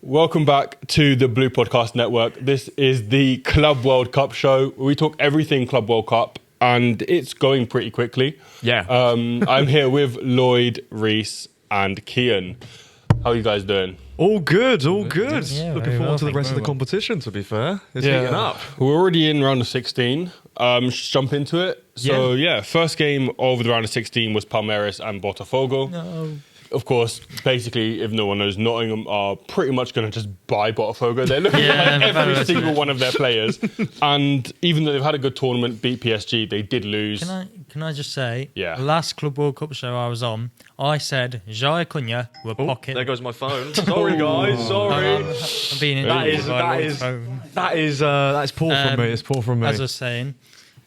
Welcome back to the Blue Podcast Network. This is the Club World Cup show where we talk everything Club World Cup, and it's going pretty quickly. Yeah. I'm here with Lloyd, Rhys, and Kian. How are you guys doing? All good, all good. Yeah, Looking forward to the rest of the competition, to be fair. It's heating up. We're already in round of 16. Jump into it. So, first game of the round of 16 was Palmeiras and Botafogo. No. Of course, basically, if no one knows, Nottingham are pretty much going to just buy Botafogo. They're looking at every single one of their players. And even though they've had a good tournament, beat PSG, they did lose. Can I just say, Yeah. last Club World Cup show I was on, I said Jai Cunha were pocket. There goes my phone. Sorry, guys. Sorry. I'm being interviewed by Lloyd's phone. That's poor from me. It's poor from me. As I was saying,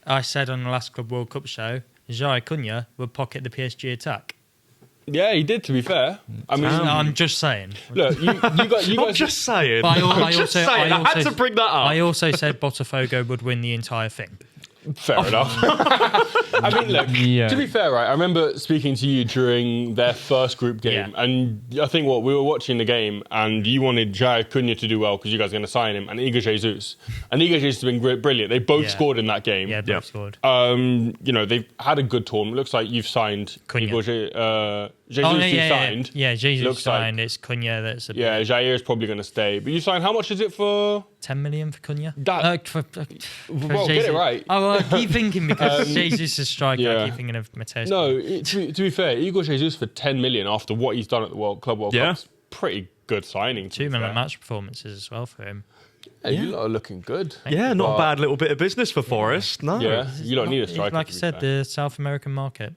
I said on the last Club World Cup show, Jai Cunha would pocket the PSG attack. Yeah, he did, to be fair. I mean, I'm just saying. look, you guys... I'm just saying. But I had to bring that up. I also said Botafogo would win the entire thing. Fair enough. I mean, look, to be fair, right, I remember speaking to you during their first group game, and I think we were watching the game, and you wanted Jai Cunha to do well because you guys are going to sign him, and Igor Jesus. And Igor Jesus has been brilliant. They both scored in that game. Yeah, both scored. They've had a good tournament. Looks like you've signed Igor Jesus. Signed. Yeah, Jesus Looks signed. like, it's Cunha that's a yeah, Jair is probably going to stay. But you signed, how much is it for? 10 million for Cunha. Well, Jesus. get it right. Oh, well, I keep thinking because Jesus is a striker, I keep thinking of Mateus. No, to be fair, Igor Jesus for 10 million after what he's done at the Club World Cup's pretty good signing. 2-minute match performances as well for him. Yeah, you lot are looking good. Not a bad little bit of business for Forest. No. Yeah, you don't need a striker. Like I said, the South American market.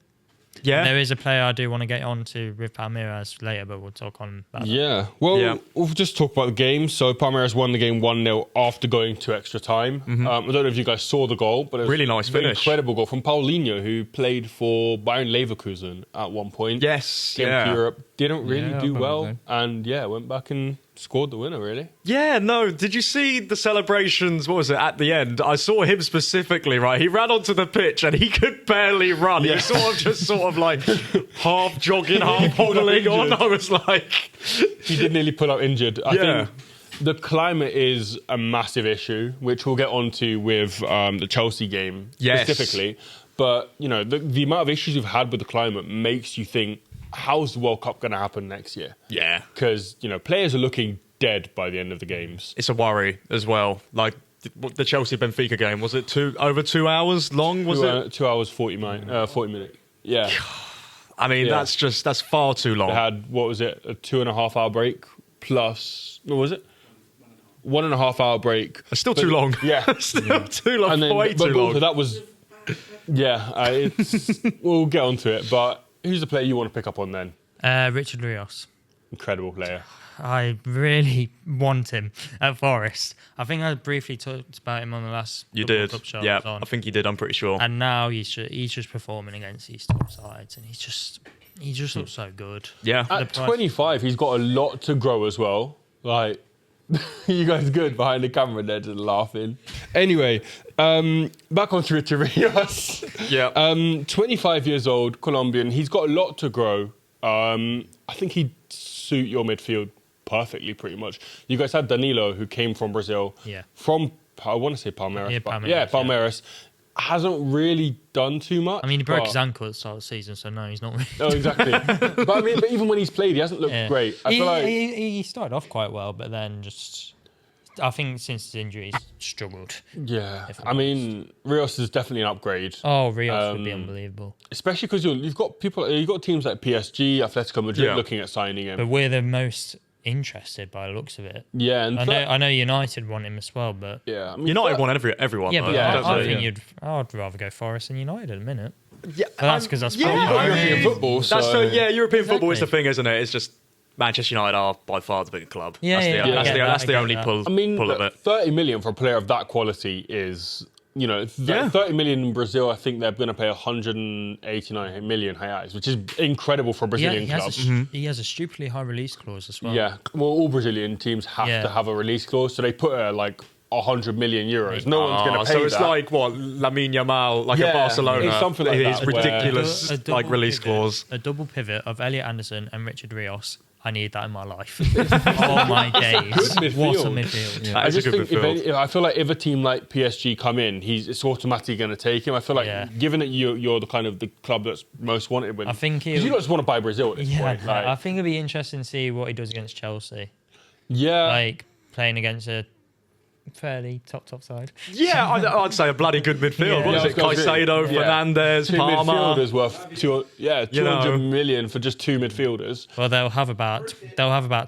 Yeah. There is a player I do want to get on to with Palmeiras later, but we'll talk on that. Yeah. Well, we'll just talk about the game. So Palmeiras won the game 1-0 after going to extra time. I don't know if you guys saw the goal, but it was really nice finish. Incredible goal from Paulinho, who played for Bayern Leverkusen at one point. Yes. Came to Europe, didn't really do well, so. and went back and scored the winner, really. Yeah, no. Did you see the celebrations? What was it at the end? I saw him specifically, right? He ran onto the pitch and he could barely run. He was sort of like half jogging, half hobbling on. I was like... He did nearly pull up injured. I think the climate is a massive issue, which we'll get onto with the Chelsea game specifically. But, the amount of issues we've had with the climate makes you think, how's the World Cup going to happen next year? Yeah. Because, players are looking dead by the end of the games. It's a worry as well. Like the Chelsea-Benfica game, was it over 2 hours long? Was it 2 hours, 40 minutes. Yeah. I mean, that's far too long. They had, a 2.5 hour break plus, what was it? 1.5 hour break. It's still too long. Yeah. Still too long. Way too long. So that was, we'll get onto it. But who's the player you want to pick up on then? Richard Rhys. Incredible player. I really want him at Forest. I think I briefly talked about him on the last World Cup show. Yeah, I think you did. I'm pretty sure. And now he's just performing against these top sides, and he just looks so good. Yeah. At 25, he's got a lot to grow as well. Like, you guys good behind the camera there, just laughing. Anyway, back on to Rhys. Yeah. 25 years old, Colombian. He's got a lot to grow. I think he'd suit your midfield perfectly, pretty much. You guys had Danilo, who came from Brazil. Yeah. From, I want to say Palmeiras. Palmeiras. Hasn't really done too much. I mean, he broke his ankle at the start of the season, so no, he's not really. Oh, exactly. but even when he's played, he hasn't looked great. I feel like he started off quite well, but then I think since his injury, he's struggled. Yeah. I mean, Rhys is definitely an upgrade. Oh, Rhys would be unbelievable. Especially because you've got teams like PSG, Atletico Madrid looking at signing him. But we're the most interested by the looks of it. Yeah, and I know United want him as well, but I mean, United want everyone. Yeah, though. but I think I'd rather go Forest than United at a minute. Yeah, but that's because that's European football. So. European football is the thing, isn't it? It's just Manchester United are by far the bigger club. That's the only pull of it. 30 million for a player of that quality is. 30 million in Brazil, I think they're going to pay 189 million reais, which is incredible for a Brazilian club. He has a stupidly high release clause as well. Yeah, well, all Brazilian teams have to have a release clause, so they put 100 million euros. No one's going to pay that. So it's like, what, Lamine Yamal, like a Barcelona. It's something like that. His ridiculous release clause. A double pivot of Elliot Anderson and Richard Rhys. I need that in my life. Oh my days! What a midfield! Yeah. I just think I feel like if a team like PSG come in, it's automatically going to take him. I feel like given that you're the kind of the club that's most wanted with, I think you don't just want to buy Brazil at this point. I think it'd be interesting to see what he does against Chelsea. Yeah, like playing against a fairly top side. Yeah, I'd say a bloody good midfield. What is it? Caicedo, Fernandes, Palmer. Midfielders worth 200 million for just 2 midfielders. Well, they'll have about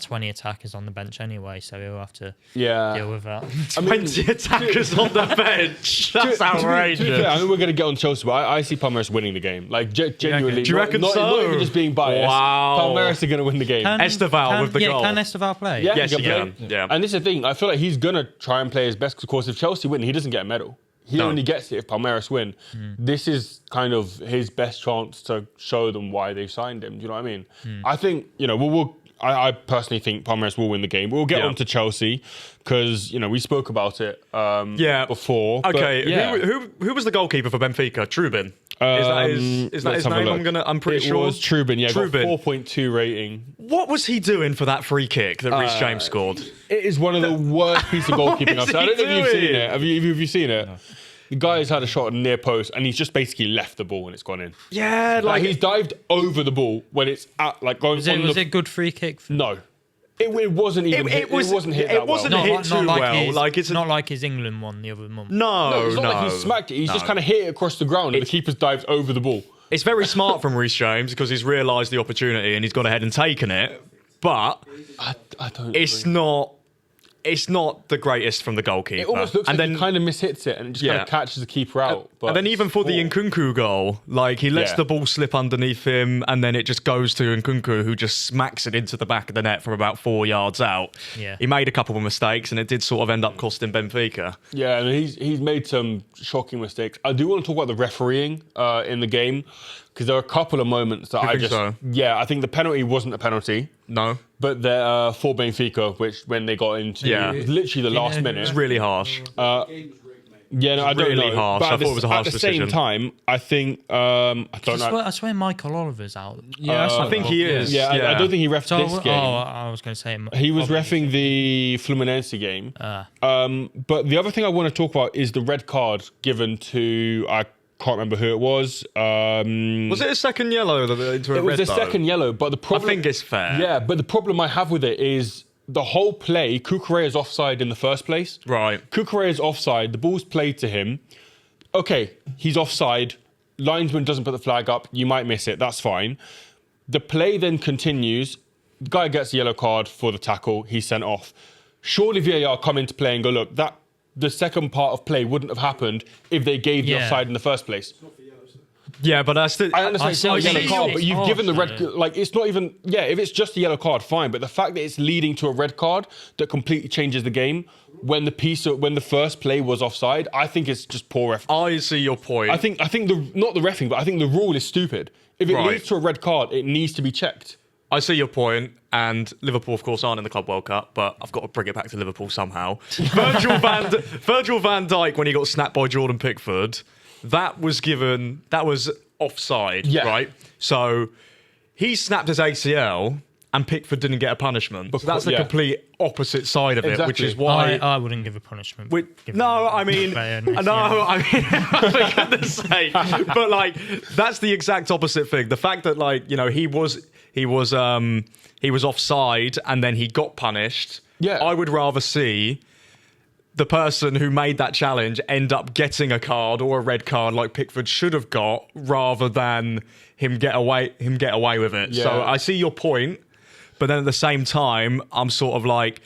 20 attackers on the bench anyway, so he'll have to deal with that. 20 attackers on the bench. That's outrageous. To be fair, I mean, we're going to get on Chelsea, but I see Palmeiras winning the game. Like genuinely, do you reckon not even just being biased. Wow. Palmeiras are going to win the game. Estevao with the goal. Can Estevao play? Yeah, yes, he can. Yeah. And this is the thing. I feel like he's going to try and play his best. Because, of course, if Chelsea win, he doesn't get a medal. He only gets it if Palmeiras win. This is kind of his best chance to show them why they've signed him. Do you know what I mean? I think, I personally think Palmeiras will win the game. We'll get on to Chelsea because, we spoke about it before. Okay, who was the goalkeeper for Benfica? Trubin. Is that his name? I'm pretty sure. It was Trubin, got Trubin. 4.2 rating. What was he doing for that free kick that Rhys James scored? It is one of the worst pieces of goalkeeping I've seen. I don't know if you've seen it. Have you seen it? No. The guy has had a shot at near post and he's just basically left the ball and it's gone in. Yeah, like he's dived over the ball when it's at going. Was it a good free kick? No. It wasn't even. It wasn't hit that well. It wasn't hit too well. It's not like his England one the other month. No, it's not like he smacked it. He's just kind of hit it across the ground, and the keeper's dived over the ball. It's very smart from Rhys James because he's realised the opportunity and he's gone ahead and taken it. But I don't. It's not the greatest from the goalkeeper. It almost looks like he kind of mishits it and just kind of catches the keeper out. And then even for the Nkunku goal, like he lets the ball slip underneath him and then it just goes to Nkunku who just smacks it into the back of the net from about 4 yards out. Yeah. He made a couple of mistakes and it did sort of end up costing Benfica. Yeah, and he's made some shocking mistakes. I do want to talk about the refereeing in the game because there are a couple of moments that I think the penalty wasn't a penalty. No. But for Benfica, which when they got into it was literally the last minute. It was really harsh. I don't really know. harsh. But I thought it was a harsh decision. At the same time, I think I don't know. I swear Michael Oliver's out. Yeah, I think he is. Yeah, I don't think he reffed this game. Oh, I was going to say he was reffing the Fluminense game. But the other thing I want to talk about is the red card given to I can't remember who it was. Was it a second yellow into a red? It was a second yellow, but the problem. I think it's fair. Yeah, but the problem I have with it is the whole play. Cucurella's offside in the first place. Right. Cucurella's offside. The ball's played to him. Okay, he's offside. Linesman doesn't put the flag up. You might miss it. That's fine. The play then continues. The guy gets a yellow card for the tackle. He's sent off. Surely VAR come into play and go, look, the second part of play wouldn't have happened if they gave the offside in the first place. Yeah, but I understand it's not a yellow card, but you've given the red. Like it's not even. Yeah, if it's just a yellow card, fine. But the fact that it's leading to a red card that completely changes the game when the first play was offside, I think it's just poor ref. I see your point. I think not the reffing, but I think the rule is stupid. If it leads to a red card, it needs to be checked. I see your point, and Liverpool, of course, aren't in the Club World Cup, but I've got to bring it back to Liverpool somehow. Virgil van Dijk, when he got snapped by Jordan Pickford, that was offside, right? So he snapped his ACL, and Pickford didn't get a punishment. So that's the complete opposite side of it, which is why I wouldn't give a punishment. For goodness sake. But like, that's the exact opposite thing. The fact that he was offside and then he got punished. Yeah, I would rather see the person who made that challenge end up getting a card or a red card like Pickford should have got, rather than him get away with it. Yeah. So I see your point. But then at the same time, I'm sort of like,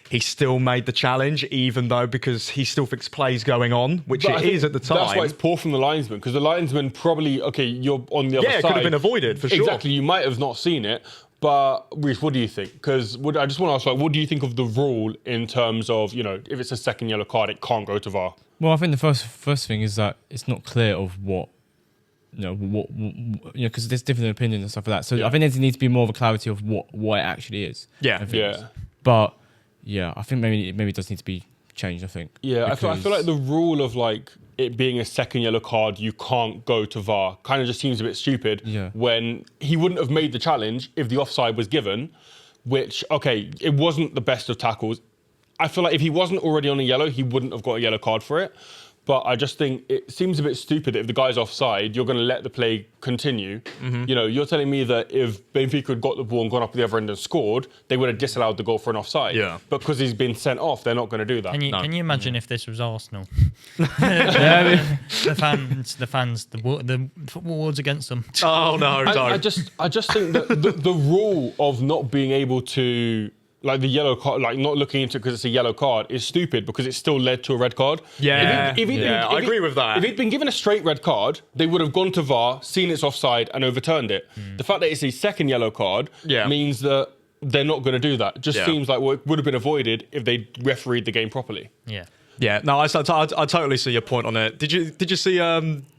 he still made the challenge, even though because he still thinks play's going on, which it is at the time. That's why it's poor from the linesman, because the linesman probably, you're on the other side. Yeah, it could have been avoided, for sure. Exactly, you might have not seen it. But, Rhys, what do you think? Because I just want to ask, what do you think of the rule in terms of, if it's a second yellow card, it can't go to VAR? Well, I think the first thing is that it's not clear of what, because there's different opinions and stuff like that. So I think there needs to be more of a clarity of what it actually is. Yeah. But I think maybe it does need to be changed. I think. Yeah, I feel like the rule of it being a second yellow card, you can't go to VAR, kind of just seems a bit stupid. Yeah. When he wouldn't have made the challenge if the offside was given, which, okay, it wasn't the best of tackles. I feel like if he wasn't already on a yellow, he wouldn't have got a yellow card for it. But I just think it seems a bit stupid that if the guy's offside, you're going to let the play continue. You know, you're telling me that if Benfica had got the ball and gone up the other end and scored, they would have disallowed the goal for an offside. Yeah. But because he's been sent off, they're not going to do that. Can you imagine if this was Arsenal? The football ward's against them. Oh no, don't. I just think that the rule of not being able to, like, the yellow card, like not looking into it because it's a yellow card, is stupid because it still led to a red card. I agree with that. If he'd been given a straight red card, they would have gone to VAR, seen it's offside, and overturned it. The fact that it's a second yellow card means that they're not going to do that. Just seems like it would have been avoided if they refereed the game properly. Yeah, no, I totally see your point on it. Did you see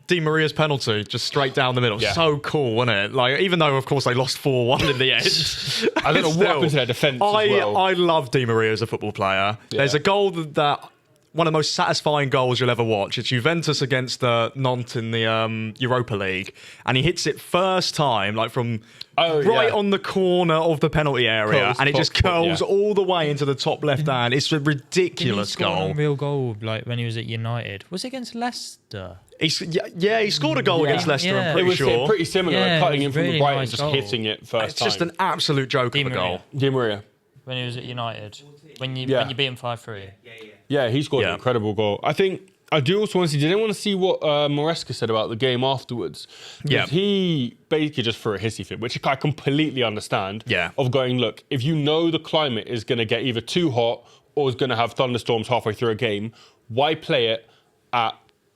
Di Maria's penalty just straight down the middle? Yeah. So cool, wasn't it? Like, even though of course they lost 4-1 in the end. I don't know what happened to their defence as well. I love Di Maria as a football player. Yeah. There's a goal that one of the most satisfying goals you'll ever watch. It's Juventus against Nantes in the Europa League, and he hits it first time, like from on the corner of the penalty area, and it just curls all the way into the top left hand. It's a ridiculous goal. Real goal, like when he was at United. Was it against Leicester? He scored a goal against Leicester. I'm pretty sure. It was pretty similar, like cutting in from really the right nice and just goal. hitting it first It's just an absolute joke of a goal. Di Maria. When he was at United. When you beat him 5-3. Yeah, he scored an incredible goal. I think I do also want to see. Did anyone see what Maresca said about the game afterwards? Yeah, he basically just threw a hissy fit, which I completely understand. Yeah, of going, look, if you know the climate is going to get either too hot or is going to have thunderstorms halfway through a game, why play it at?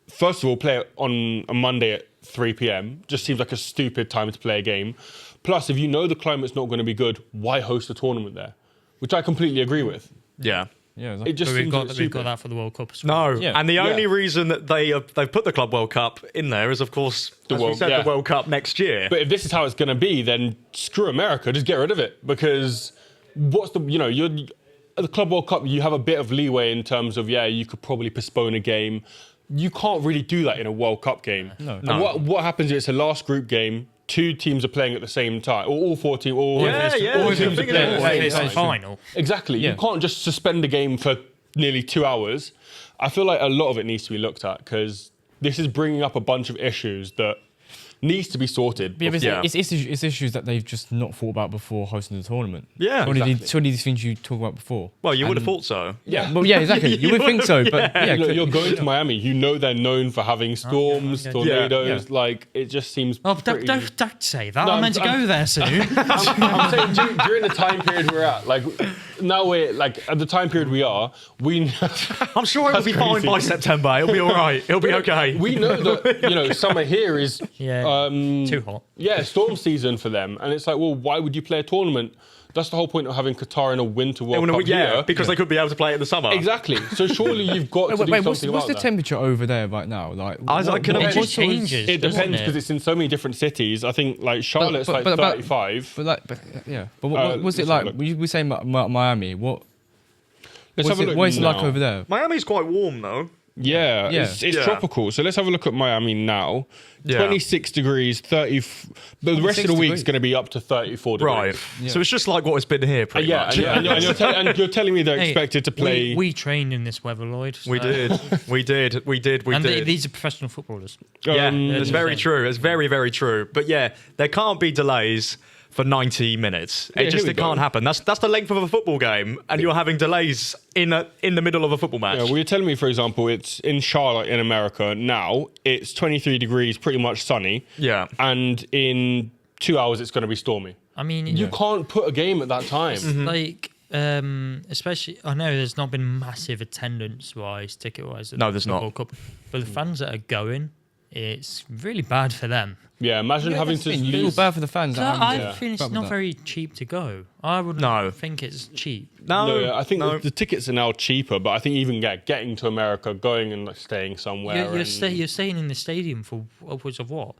First of all, play it on a Monday at 3 p.m. Just seems like a stupid time to play a game. Plus, if you know the climate's not going to be good, why host a tournament there? Which I completely agree with. Yeah. Yeah, it just we've got that for the World Cup as well. No, and the only reason that they've put the Club World Cup in there is, of course, the World Cup next year. But if this is how it's going to be, then screw America, just get rid of it. Because what's the, you're at the Club World Cup, you have a bit of leeway in terms of, you could probably postpone a game. You can't really do that in a World Cup game. No. And what happens is it's a last group game. 2 teams are playing at the same time, or all 4 teams. All teams are playing at the same time. Final. Exactly. You can't just suspend a game for nearly 2 hours. I feel like a lot of it needs to be looked at because this is bringing up a bunch of issues that needs to be sorted. It's issues that they've just not thought about before hosting the tournament. Yeah, surely these things you talked about before. Well, you would have thought so. Yeah. Well, yeah, exactly. You would think so, but you're going to Miami. You know they're known for having storms, tornadoes. Yeah. Like, it just seems. Oh, don't say that. I'm meant to go there soon. I'm saying during the time period we're at, like now we're like at the time period we are. I'm sure it'll be fine by September. It'll be all right. It'll be okay. We know that summer here is. Too hot. Yeah, storm season for them. And it's like, well, why would you play a tournament? That's the whole point of having Qatar in a winter World Cup here. Because they could be able to play it in the summer. Exactly. So surely you've got to do something what's about the temperature over there right now? Like, it changes. It depends because it's in so many different cities. I think like Charlotte's 35. But what was it like? We were saying Miami. What is it like over there? Miami's quite warm though. Yeah, it's tropical. So let's have a look at Miami now. 26 degrees, 30. But the rest of the week's going to be up to 34 degrees. Right. Yeah. So it's just like what it's been here, pretty much. And you're telling me they're expected to play. We trained in this weather, Lloyd. So. We did. And these are professional footballers. Yeah, it's very true. It's very, very true. But yeah, there can't be delays for 90 minutes. It can't happen. That's the length of a football game, and you're having delays in the middle of a football match. Yeah, well, you're telling me, for example, it's in Charlotte in America now. It's 23 degrees, pretty much sunny. Yeah, and in 2 hours it's going to be stormy. I mean, you can't put a game at that time. Mm-hmm. Like, especially, I know there's not been massive attendance-wise, ticket-wise. No, there's not. Cup, but the fans that are going, it's really bad for them. Yeah, imagine having to lose. It's bad for the fans. I think it's not very cheap to go. I wouldn't think it's cheap. No, I think the tickets are now cheaper, but I think even getting to America, going and staying somewhere. You're staying in the stadium for upwards of what?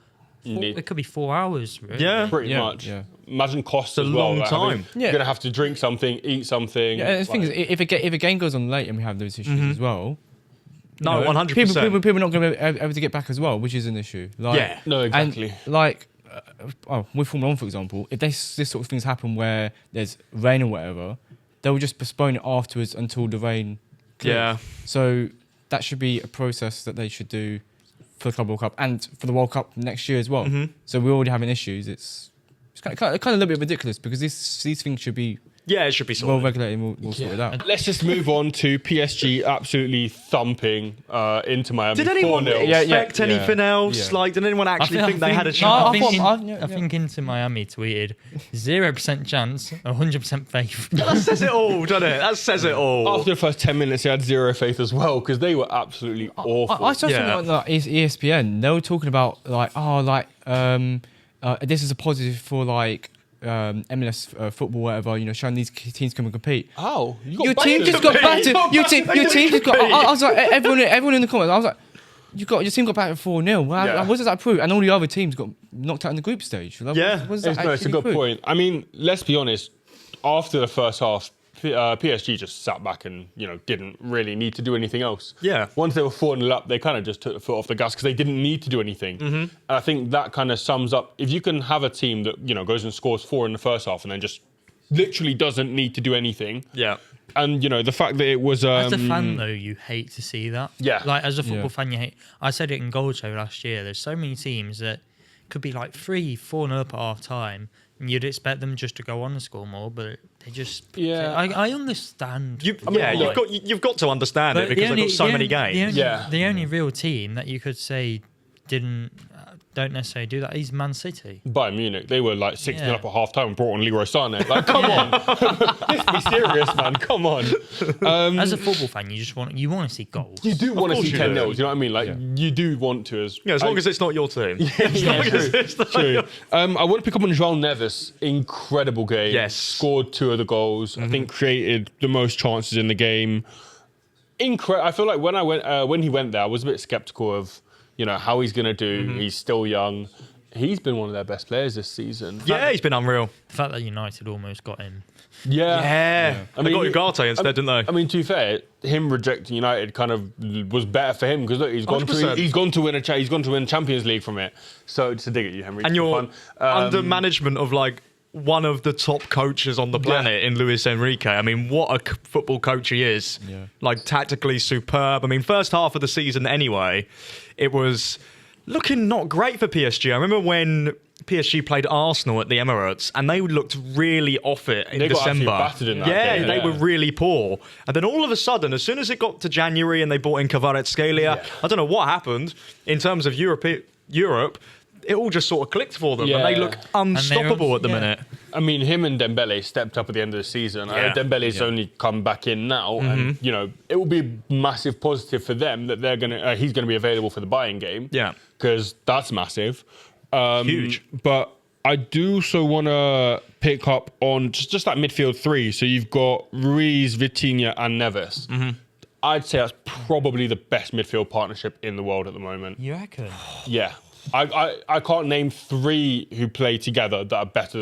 It could be 4 hours. Really. Yeah, pretty much. Yeah. Imagine costs as well. Long time. You're gonna have to drink something, eat something. Yeah, the thing is, if a game goes on late and we have those issues as well. No, 100%. People are not going to be able to get back as well, which is an issue. No, exactly. And, with Formula 1, for example, if this sort of things happen where there's rain or whatever, they'll just postpone it afterwards until the rain clears. Yeah. So that should be a process that they should do for the Club World Cup and for the World Cup next year as well. So we're already having issues. It's kind of a little bit ridiculous because these things should be it should be sorted. well regulated and we'll sort it out. Let's just move on to PSG absolutely thumping into Miami. Did anyone 4-0. expect anything else? Yeah. Like, did anyone actually think they had a No, chance? I think Inter Miami tweeted 0% chance, 100% faith. That says it all, doesn't it? That says it all. After the first 10 minutes, they had zero faith as well because they were absolutely awful. I saw something like ESPN. They were talking about this is a positive for MLS football, whatever. Showing these teams come and compete. Oh, your team just got battered. Your team just got. I was like, everyone in the comments. I was like, your team got battered 4-0. What does that prove? And all the other teams got knocked out in the group stage. What does that it's a good point. I mean, let's be honest. After the first half, PSG just sat back and didn't really need to do anything else. Yeah. Once they were 4-0 up, they kind of just took the foot off the gas because they didn't need to do anything. And I think that kind of sums up if you can have a team that goes and scores 4 in the first half and then just literally doesn't need to do anything. Yeah. And the fact that it was as a fan though, you hate to see that. Yeah. Like as a football fan, you hate. I said it in Gold Show last year. There's so many teams that could be like 3-4 up at half time. And you'd expect them just to go on and score more, but they just... Yeah. I understand. You've got to understand it because they've got so many games. The only real team that you could say don't necessarily do that is Man City. Bayern Munich, they were like 6-0 up at half time and brought on Leroy Sané. Like, come on. Let's be serious, man. Come on. As a football fan, you want to see goals. You do want to see 10-0, you know what I mean? Like, Yeah. you do want to. As long as it's not your team. True. I want to pick up on João Neves. Incredible game. Yes. Scored 2 of the goals. I think created the most chances in the game. I feel like when he went there, I was a bit sceptical of how he's going to do. He's still young. He's been one of their best players this season. Yeah, he's been unreal. The fact that United almost got him. Yeah. I mean, they got Ugarte instead, didn't they? I mean, to be fair, him rejecting United kind of was better for him because look, he's gone to win Champions League from it. So to dig at you, Henry. And you're under management of one of the top coaches on the planet in Luis Enrique. I mean, what a football coach he is. Yeah. Tactically superb. I mean, first half of the season anyway, it was looking not great for PSG. I remember when PSG played Arsenal at the Emirates and they looked really off it in December. Got battered in that game. They were really poor. And then all of a sudden, as soon as it got to January and they brought in Kvaratskhelia, I don't know what happened in terms of Europe. It all just sort of clicked for them, and they look unstoppable at the minute. I mean, him and Dembele stepped up at the end of the season. Dembele's only come back in now, and it will be a massive positive for them that he's gonna be available for the Bayern game. Yeah, because that's massive, huge. But I do also want to pick up on just that midfield 3. So you've got Rhys, Vitinha, and Neves. I'd say that's probably the best midfield partnership in the world at the moment. You reckon? Yeah. I can't name 3 who play together that are better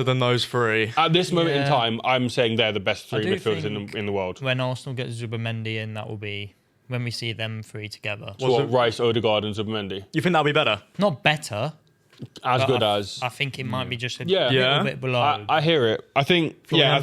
than those 3. At this moment in time, I'm saying they're the best 3 midfielders in the world. When Arsenal get Zubamendi in, that will be when we see them 3 together. Rice, Odegaard and Zubamendi. You think that'll be better? Not better. As good as. I think it might be just a little bit below. I hear it. I think. I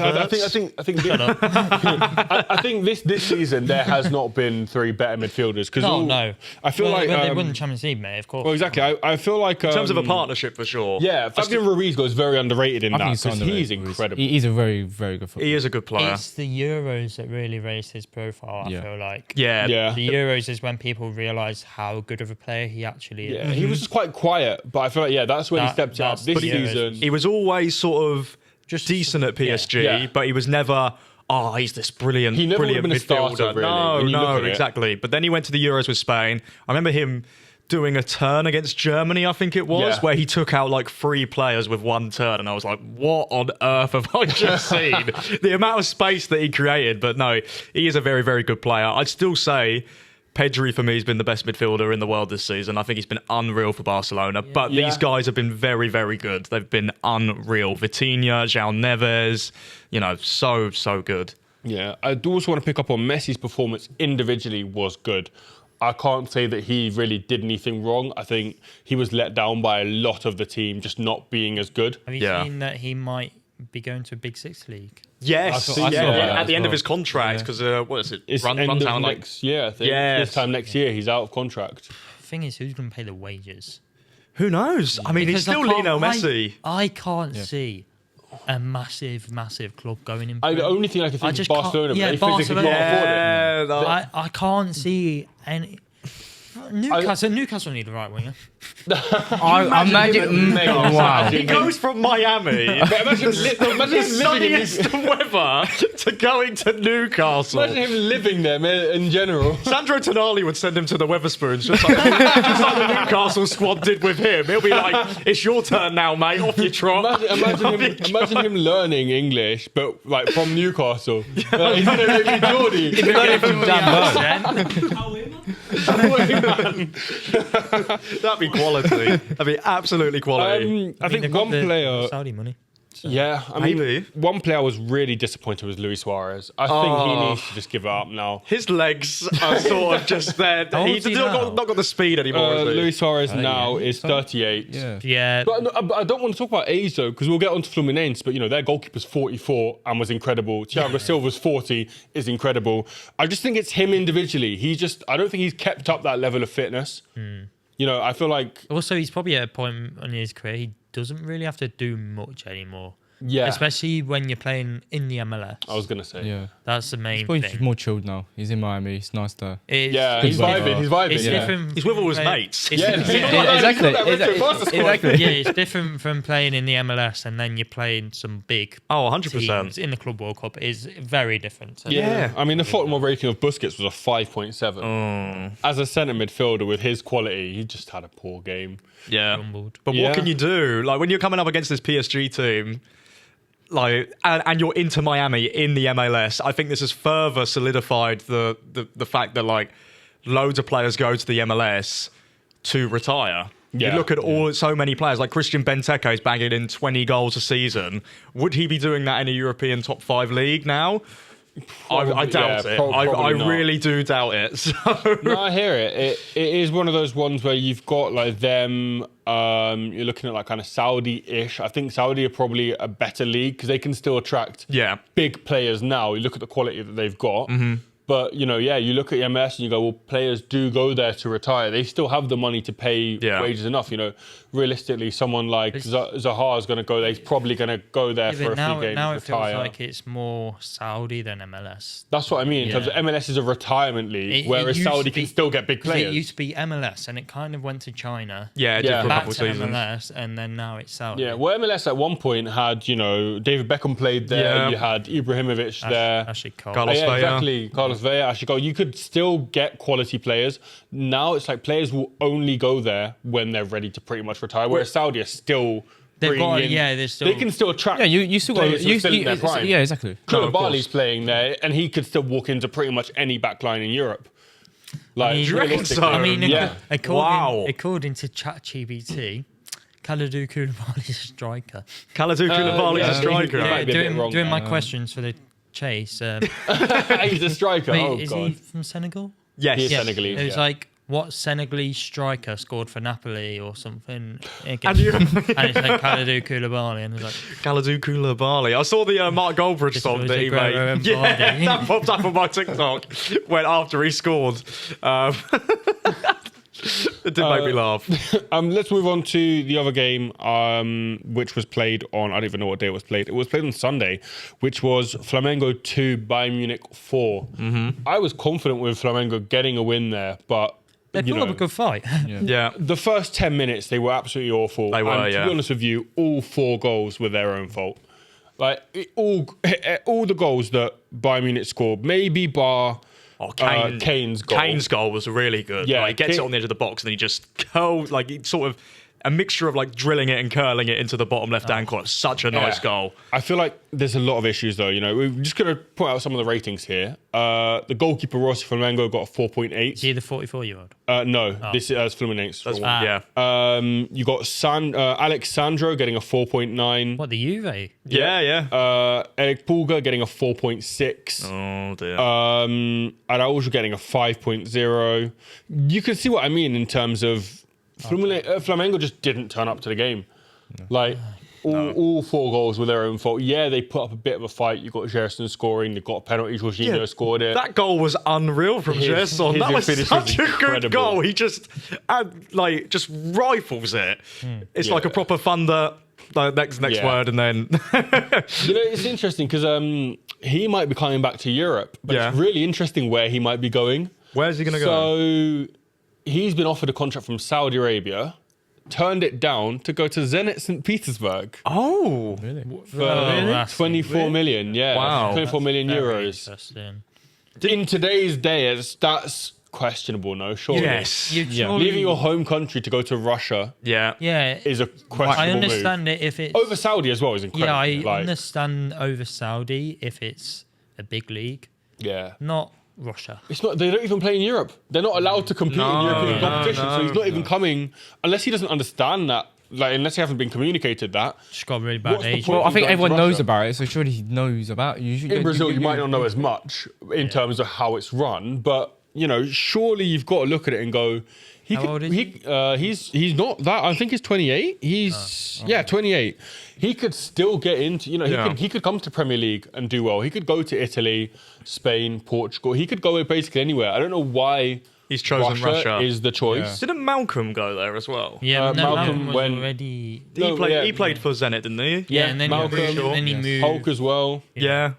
think this season there has not been 3 better midfielders. No. I feel like they won the Champions League, mate. Of course. Well, exactly. I feel like in terms of a partnership for sure. Yeah, Fabian Ruiz is very underrated in that because he's incredible. He's a very, very good footballer. He is a good player. It's the Euros that really raised his profile. I feel like. Yeah. The Euros is when people realise how good of a player he actually is. Yeah, he was just quite quiet, but I feel like that's when he stepped up this season. He was always sort of just decent at PSG, but he was never. Oh, he's this brilliant been a starter, midfielder. No, exactly. But then he went to the Euros with Spain. I remember him doing a turn against Germany, I think it was, where he took out 3 players with one turn, and I was like, what on earth have I just seen? The amount of space that he created. But no, he is a very, very good player. I'd still say Pedri, for me, has been the best midfielder in the world this season. I think he's been unreal for Barcelona. But these guys have been very, very good. They've been unreal. Vitinha, João Neves, so good. Yeah, I do also want to pick up on Messi's performance individually was good. I can't say that he really did anything wrong. I think he was let down by a lot of the team just not being as good. Have you seen that he might be going to a Big Six league? Yes, I saw that at the end of his contract, because what is it? It's Runs end out of like next year, I think. This time next year, he's out of contract. The thing is, who's going to pay the wages? who knows? I mean, he's still Lionel Messi. I can't see a massive club going in. The only thing I can think is Barcelona, but they physically can't afford it. I can't see any. Newcastle need a right winger. I imagine. Wow. He goes from Miami, the sunniest weather, to going to Newcastle. Imagine him living there in general. Sandro Tonali would send him to the Weatherspoons, just like the Newcastle squad did with him. He'll be like, "It's your turn now, mate. Off your trot." Imagine him learning English, but like from Newcastle. He's gonna be Geordie. He's learning from Dan That'd be quality. That'd be absolutely quality. I think one player. Saudi money. So. Yeah, I mean, one player I was really disappointed was Luis Suarez. I think he needs to just give it up now. His legs are sort of just there. He's not got the speed anymore. Luis Suarez now is 38. Yeah. But I don't want to talk about age though, because we'll get on to Fluminense, but their goalkeeper's 44 and was incredible. Thiago Silva's 40 is incredible. I just think it's him individually. I don't think he's kept up that level of fitness. I feel like... Also, he's probably at a point in his career, he doesn't really have to do much anymore. Yeah. Especially when you're playing in the MLS. I was going to say. Yeah. That's the main thing. He's more chilled now. He's in Miami. It's nice there. He's vibing. It's different. He's with all his mates. Exactly. Yeah, it's different from playing in the MLS and then you're playing some big 100% in the Club World Cup. Is very different. Yeah. I mean, the football rating of Busquets was a 5.7. As a centre midfielder with his quality, he just had a poor game. Yeah. Rumbled. But what can you do? Like, when you're coming up against this PSG team... and you're into Miami in the MLS, I think this has further solidified the fact that loads of players go to the MLS to retire. You look at so many players, like Christian Benteke is bagging in 20 goals a season. Would he be doing that in a European top 5 league now? I doubt it. I really do doubt it. So. No, I hear it. It is one of those ones where you've got them. You're looking at kind of Saudi-ish. I think Saudi are probably a better league because they can still attract big players now. You look at the quality that they've got. But, you look at the MLS and you go, well, players do go there to retire. They still have the money to pay wages enough. Realistically, someone like Zaha is going to go there. He's probably going to go there for a few games. Now it feels like it's more Saudi than MLS. That's what I mean. Because MLS is a retirement league, whereas Saudi can still get big players. It used to be MLS, and it kind of went to China. Yeah, it did for a back couple to seasons. MLS, and then now it's Saudi. Yeah, well, MLS at one point had, David Beckham played there. Yeah. You had Ibrahimovic there. Ashley Cole. Carlos Vela. Exactly. Carlos Vela, Ashley Cole. You could still get quality players. Now it's like players will only go there when they're ready to pretty much retire. Whereas Saudi are still bringing in. They can still attract. Yeah, you still got. In their prime. Yeah, exactly. Koulibaly's playing there, and he could still walk into pretty much any backline in Europe. Do you reckon so? According to ChatGPT, Kalidou Koulibaly is a striker. Kalidou Koulibaly is a striker. Doing my questions for the chase. He's a striker. Wait, is he from Senegal? Yes. He's Senegalese. It was what Senegalese striker scored for Napoli or something? And it's Kalidou Koulibaly, and it's Kalidou Koulibaly. I saw the Mark Goldbridge song that he made. That popped up on my TikTok when after he scored. It did make me laugh. Let's move on to the other game, which was played on, I don't even know what day it was played. It was played on Sunday, which was Flamengo 2, Bayern Munich 4. I was confident with Flamengo getting a win there, but... They put up a good fight. Yeah. The first 10 minutes, they were absolutely awful. They were, and to be honest with you, all 4 goals were their own fault. All the goals that Bayern Munich scored, maybe bar... Kane's goal. Kane's goal was really good. Yeah, he gets it on the edge of the box and he just he sort of a mixture of like drilling it and curling it into the bottom left-hand corner. Such a nice goal. I feel like there's a lot of issues though. You know, we're just gonna point out some of the ratings here. The goalkeeper Rossi Flamengo got a 4.8. Is he the 44-year-old? No, this is Fluminense. Yeah. You got Alexandro getting a 4.9. What, the Juve? Yeah. Eric Pulga getting a 4.6. Oh dear. Araujo getting a 5.0. You can see what I mean in terms of Flamengo just didn't turn up to the game. Like, all 4 goals were their own fault. Yeah, they put up a bit of a fight. You got Gerson scoring. They got a penalty. Jorginho scored it. That goal was unreal from Gerson. That was such a good goal. He just rifles it. It's like a proper thunder. Like next word, and then it's interesting because he might be coming back to Europe, but it's really interesting where he might be going. Where's he going to go? So he's been offered a contract from Saudi Arabia, turned it down to go to Zenit St. Petersburg. Oh, Really? For 24 million, Wow. 24 million euros. Interesting. In today's day, that's questionable, no? Surely. yes. Leaving your home country to go to Russia Yeah. is a questionable I understand it if it's... Over Saudi as well is incredible. Yeah, I understand over Saudi if it's a big league. Yeah. Not Russia. It's not. They don't even play in Europe. They're not allowed to compete in European competition. So he's not even coming unless he doesn't understand that. Like unless he hasn't been communicated that. Just got really bad What's the age. point? Well, I think Going to everyone knows Russia. about it, so surely he knows about it. In Brazil, you might not know as much in terms of how it's run, but you know, surely you've got to look at it and go. How old is he? He's not that. I think he's 28. He's 28. He could still get into. You know, he could come to Premier League and do well. He could go to Italy, Spain, Portugal. He could go basically anywhere. I don't know why He's chosen Russia. is the choice. Didn't Malcolm go there as well? Yeah, Malcolm was when- already... He played for Zenit, didn't he? Yeah, and then Malcolm, he moved. Hulk as well. Yeah.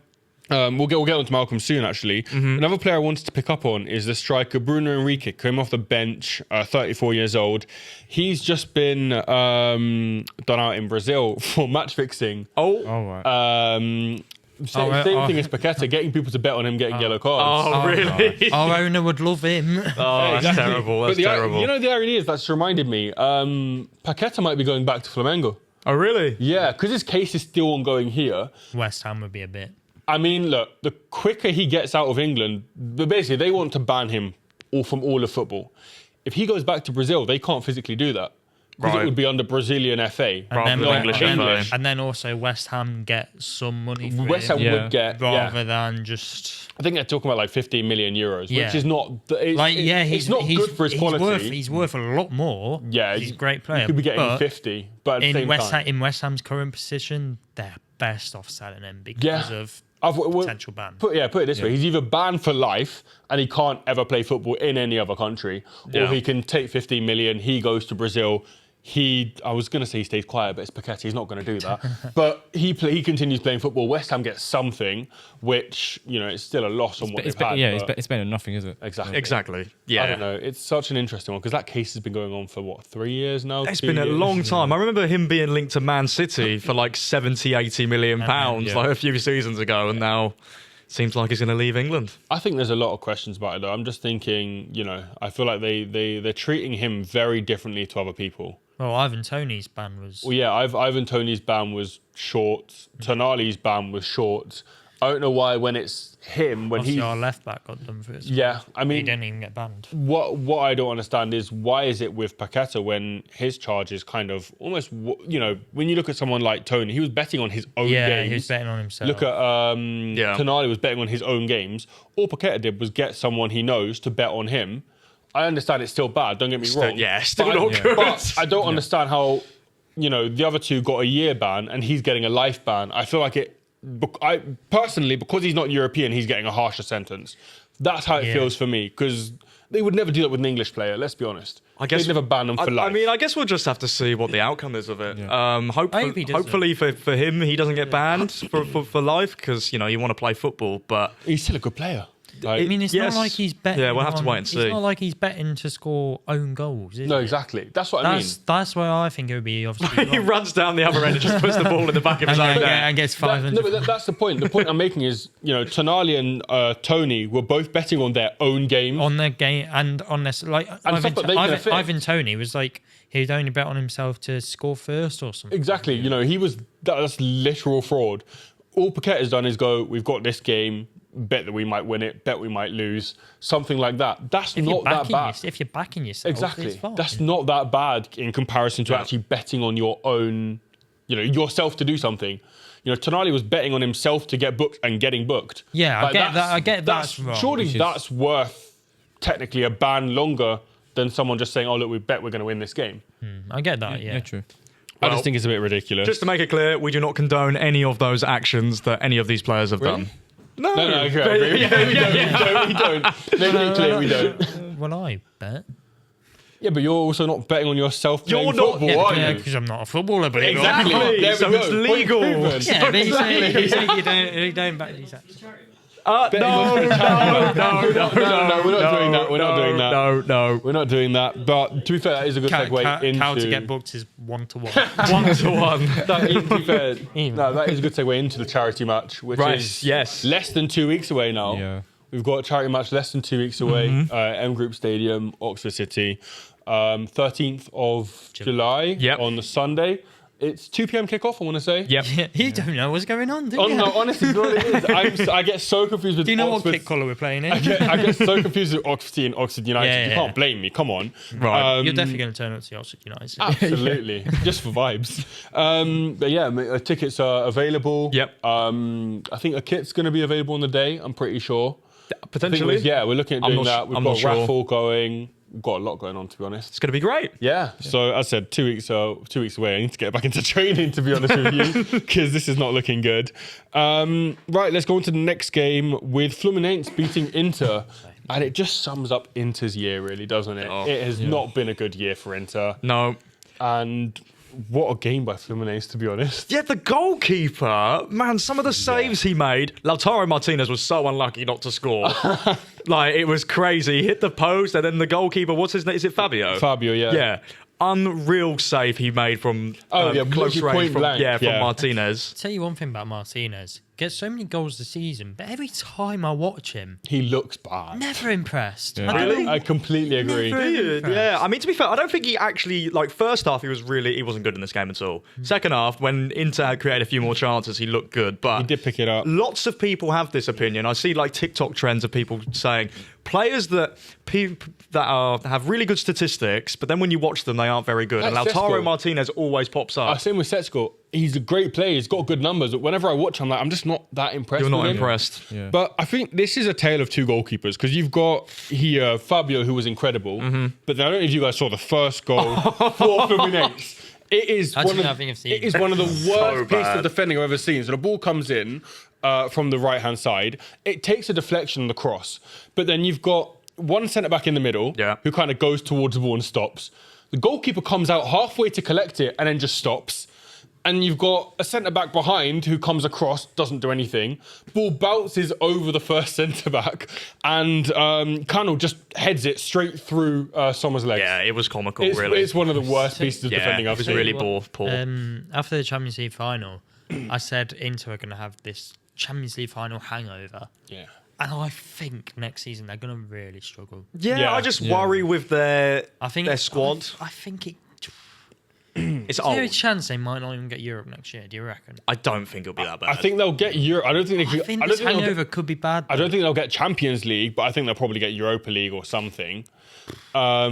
We'll get on to Malcolm soon, actually. Another player I wanted to pick up on is the striker Bruno Henrique. Came off the bench, 34 years old. He's just been done out in Brazil for match fixing. Oh. right. Same thing as Paqueta, getting people to bet on him getting yellow cards. Oh, really? Our owner would love him. Oh, that's terrible. That's terrible. You know, the irony is that's reminded me, Paqueta might be going back to Flamengo. Oh, really? Yeah, because his case is still ongoing here. West Ham would be a bit... I mean, look, the quicker he gets out of England, basically they want to ban him from all of football. If he goes back to Brazil, they can't physically do that. Because it would be under Brazilian FA. And Rather than English. And then also West Ham get some money for West Ham him would get, rather than just... I think they're talking about like 15 million euros, Yeah. which is not... He's not good for his quality. He's worth a lot more. Yeah, he's a great player. He could be getting but 50, but at the same time... in West Ham's current position, they're best off selling him because of potential ban. Put it this way: he's either banned for life and he can't ever play football in any other country, or he can take 15 million. He goes to Brazil. I was going to say he stays quiet, but it's Paqueta. He's not going to do that. But he continues playing football. West Ham gets something, which it's still a loss on what they've had. Yeah, it's better than nothing, is it? Exactly. Yeah. I don't know. It's such an interesting one because that case has been going on for 3 years now. It's been a long time. I remember him being linked to Man City for like 70, 80 million pounds like a few seasons ago, and now seems like he's going to leave England. I think there's a lot of questions about it though. I'm just thinking, I feel like they're treating him very differently to other people. Well, Ivan Toney's ban was... Well, yeah, Ivan Toney's ban was short. Tonali's ban was short. I don't know why when it's him, when Obviously our left back got done for it. Yeah, I mean... He didn't even get banned. What I don't understand is why is it with Paqueta when his charge is kind of almost... when you look at someone like Toney, he was betting on his own games. Yeah, he was betting on himself. Look at Tonali was betting on his own games. All Paqueta did was get someone he knows to bet on him. I understand it's still bad, don't get me wrong. Still not good. But I don't understand how, the other two got a year ban and he's getting a life ban. I feel like personally, because he's not European, he's getting a harsher sentence. That's how it feels for me, because they would never do that with an English player, let's be honest. I guess they'd never ban them for life. I mean, I guess we'll just have to see what the outcome is of it. I hope he doesn't. Hopefully for him, he doesn't get banned for life, because, you want to play football, but... He's still a good player. Like, I mean, it's not like he's betting. Yeah, we'll have to wait and see. It's not like he's betting to score own goals. Is no, it? exactly. That's what I mean. That's where I think it would be obviously. He runs down the other end and just puts the ball in the back of his own net. and gets 500. No, but that's the point. The point I'm making is, Tonali and Tony were both betting on their own game. On their game and on this, like Ivan Toney was like he'd only bet on himself to score first or something. Exactly. That's literal fraud. All Paquette has done is go, we've got this game, bet that we might win it, bet we might lose, something like that. That's not that bad. If you're backing yourself, Exactly. it's fine. That's not that bad in comparison to actually betting on your own, yourself to do something. Tonali was betting on himself to get booked and getting booked. Yeah, I get that's wrong. Surely that's worth technically a ban longer than someone just saying, oh, look, we bet we're going to win this game. I get that, yeah. True. I just think it's a bit ridiculous. Just to make it clear, we do not condone any of those actions that any of these players have done. No, okay, we don't. Make it clear, we don't. Well, I bet. Yeah, but you're also not betting on yourself playing You're not- football, are you? because I'm not a footballer, but Exactly. There we So go. it's Point legal. proven. Yeah, but you say you don't back these actions. No, We're not doing that. We're not doing that. No. We're not doing that. But to be fair, that is a good segue into... How to get booked is 1-1. 1-1. To be fair, that is a good segue into the charity match, which is less than 2 weeks away now. Yeah. We've got a charity match less than 2 weeks away. M Group Stadium, Oxford City. 13th of July on the Sunday. It's 2 p.m. kickoff, I want to say. Yep. You don't know what's going on, do you? No, honestly, you know what it is? I get so confused with Do you know Oxford. what kit colour we're playing in? I get so confused with Oxford City and Oxford United. Yeah, you can't blame me. Come on. Right. You're definitely going to turn up to the Oxford United. Absolutely. Just for vibes. But yeah, tickets are available. Yep. I think a kit's going to be available on the day, I'm pretty sure. Potentially. We're looking at doing that. We've got a sure. raffle going. We've got a lot going on, to be honest. It's going to be great. Yeah. So as I said, 2 weeks away. I need to get back into training, to be honest with you, because this is not looking good. Right, let's go on to the next game with Fluminense beating Inter. And it just sums up Inter's year, really, doesn't it? It has not been a good year for Inter. No. And what a game by Fluminense, to be honest. Yeah, the goalkeeper, man, some of the saves he made. Lautaro Martinez was so unlucky not to score. It was crazy. He hit the post, and then the goalkeeper, what's his name? Is it Fabio? Fabio, yeah. Yeah. Unreal save he made from close literally range point from, blank. from Martinez. Tell you one thing about Martinez. Gets so many goals this season, but every time I watch him, He looks bad. never impressed. Yeah. Really? I completely agree. Never- Yeah, I mean, to be fair, I don't think he actually, first half, he wasn't good in this game at all. Second half, when Inter had created a few more chances, he looked good. But He did pick it up. lots of people have this opinion. I see TikTok trends of people saying players that have really good statistics, but then when you watch them, they aren't very good. Like And Lautaro Sesko. Martinez always pops up. Same with Setsko. He's a great player. He's got good numbers. But whenever I watch him, I'm just not that impressed You're not with him. impressed. Yeah. But I think this is a tale of two goalkeepers because you've got here Fabio, who was incredible. But then I don't know if you guys saw the first goal for Fluminense. It is I think I've seen it is it. one of the worst pieces bad. of defending I've ever seen. So the ball comes in from the right-hand side. It takes a deflection on the cross. But then you've got one centre-back in the middle who kind of goes towards the ball and stops. The goalkeeper comes out halfway to collect it and then just stops. And you've got a centre-back behind who comes across, doesn't do anything. Ball bounces over the first centre-back and Cannell just heads it straight through Sommer's legs. Yeah, it was comical, really. It's one of the worst pieces of defending I've it was seen. really poor. After the Champions League final, I said Inter are going to have this Champions League final hangover. Yeah. And I think next season they're going to really struggle. Yeah, I just worry with their squad. I think It's there's a old. chance they might not even get Europe next year. Do you reckon? I don't think it'll be that bad. I think they'll get Europe. I don't think they I could. think I don't this think they'll hangover get, could be bad. I don't think they'll get Champions League, but I think they'll probably get Europa League or something. I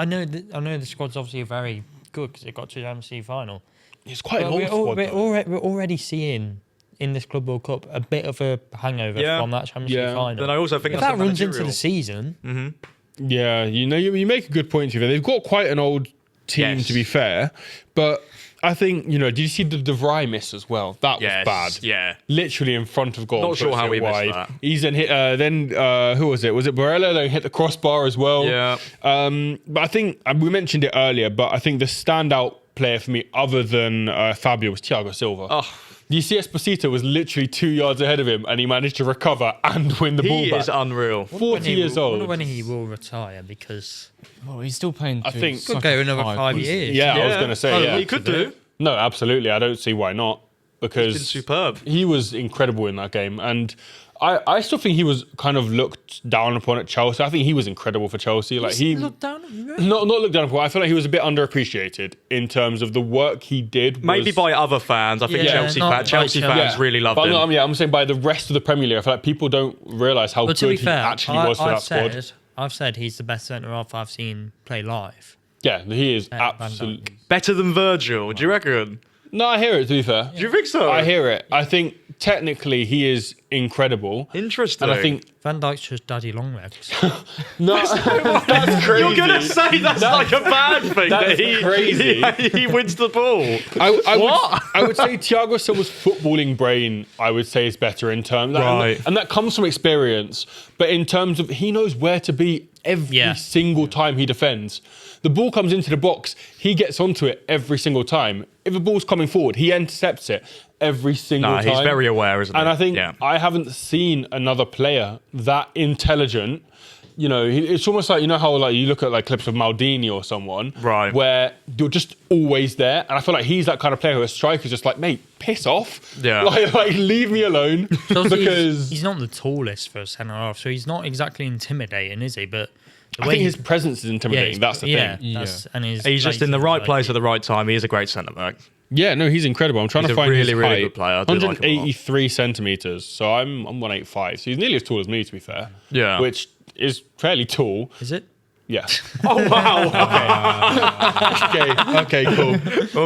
know the squad's obviously very good because it got to the Champions League final. It's quite an But old squad. though. we're already seeing in this Club World Cup a bit of a hangover from that Champions League final. Then I also think if that's that a runs into managerial- the season, Yeah, you make a good point here. They've got quite an old team, to be fair, but I think did you see the De Vrij miss as well? That was bad. Yeah. Literally in front of goal. Not sure puts how it he missed wide. that. He's then hit. Then who was it? Was it Barella? They hit the crossbar as well. Yeah. But I think we mentioned it earlier. But I think the standout player for me, other than Fabio, was Thiago Silva. Oh, You see, Esposito was literally 2 yards ahead of him, and he managed to recover and win the ball back. He is unreal. 40 years old. I wonder when he will retire, because Well, he's still playing. I think- could go another 5 years. Yeah, I was going to say, yeah. He could do. No, absolutely. I don't see why not. Because He's been superb. he was incredible in that game. And I still think he was kind of looked down upon at Chelsea. I think he was incredible for Chelsea. Like he looked down at you. not looked down upon. I feel like he was a bit underappreciated in terms of the work he did. Maybe by other fans. I think Yeah, Chelsea not by fans Chelsea. really loved but him. I'm saying by the rest of the Premier League. I feel like people don't realise how But to good be fair, he actually was for that squad. I've said he's the best centre half I've seen play live. Yeah, he is Van Dijk. absolutely. Better than Virgil, do you reckon? No, I hear it. To be fair, Do you think so? I hear it. I think technically he is incredible. Interesting. And I think Van Dijk's just daddy long legs. no, that's crazy. You're going to say that's like a bad thing. That's that crazy. He wins the ball. I would say Thiago Silva's footballing brain, I would say, is better in terms, Right. and that comes from experience. But in terms of, he knows where to be every single time he defends. The ball comes into the box, he gets onto it every single time. If the ball's coming forward, he intercepts it every single time. He's very aware, isn't he? And I think Yeah. I haven't seen another player that intelligent. You know, it's almost like, you know how like you look at like clips of Maldini or someone, Right. where you're just always there. And I feel like he's that kind of player who a striker's just like, mate, piss off. Yeah. Like leave me alone. So obviously because he's not the tallest for a centre half, so he's not exactly intimidating, is he? But the I way think his presence is intimidating. That's the thing. And He's just in the right place at the right time. He is a great centre back. Yeah, no, he's incredible. I'm trying He's to a find really, his really height. good player. I do like him a lot. 183 centimeters. So I'm 185. So he's nearly as tall as me, to be fair. Yeah. Which is fairly tall. Is it? Yeah. Oh, wow. Okay, cool.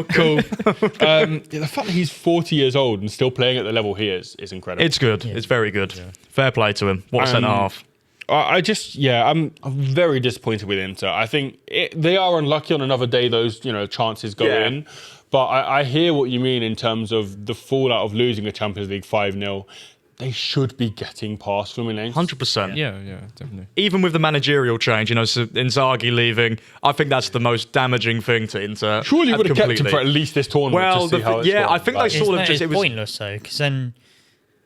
Cool. The fact that he's 40 years old and still playing at the level he is incredible. It's good. It's very good. Fair play to him. What a centre half. I'm very disappointed with Inter. I think they are unlucky on another day. Those chances go in, but I hear what you mean in terms of the fallout of losing a Champions League 5-0. They should be getting past Fluminense. 100%. Yeah, definitely. Even with the managerial change, so Inzaghi leaving, I think that's the most damaging thing to Inter. Surely would have kept him for at least this tournament. Well, to see how it's gone. I think they sort of just it's pointless though, because then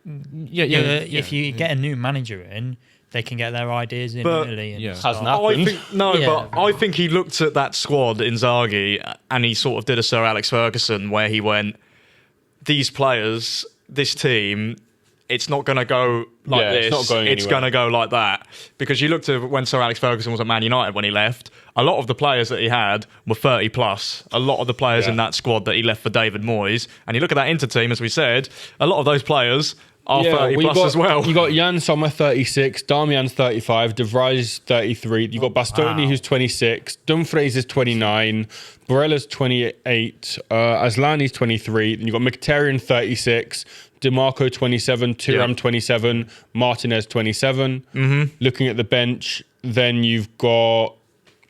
if you get a new manager in, they can get their ideas in early. And hasn't happened. But I think he looked at that squad, Inzaghi, and he sort of did a Sir Alex Ferguson where he went, these players, this team, it's not going to go like this. It's going to go like that. Because you looked at when Sir Alex Ferguson was at Man United when he left, a lot of the players that he had were 30 plus. A lot of the players in that squad that he left for David Moyes. And you look at that Inter team, as we said, a lot of those players are 30 plus as well. You got Jan Sommer 36, Darmian's 35, De Vrij 33. You got Bastoni who's 26, Dumfries is 29, Barella's 28, Aslani's 23. Then you got Mkhitaryan 36. DeMarco 27, Thuram 27, Martinez 27. Looking at the bench, then you've got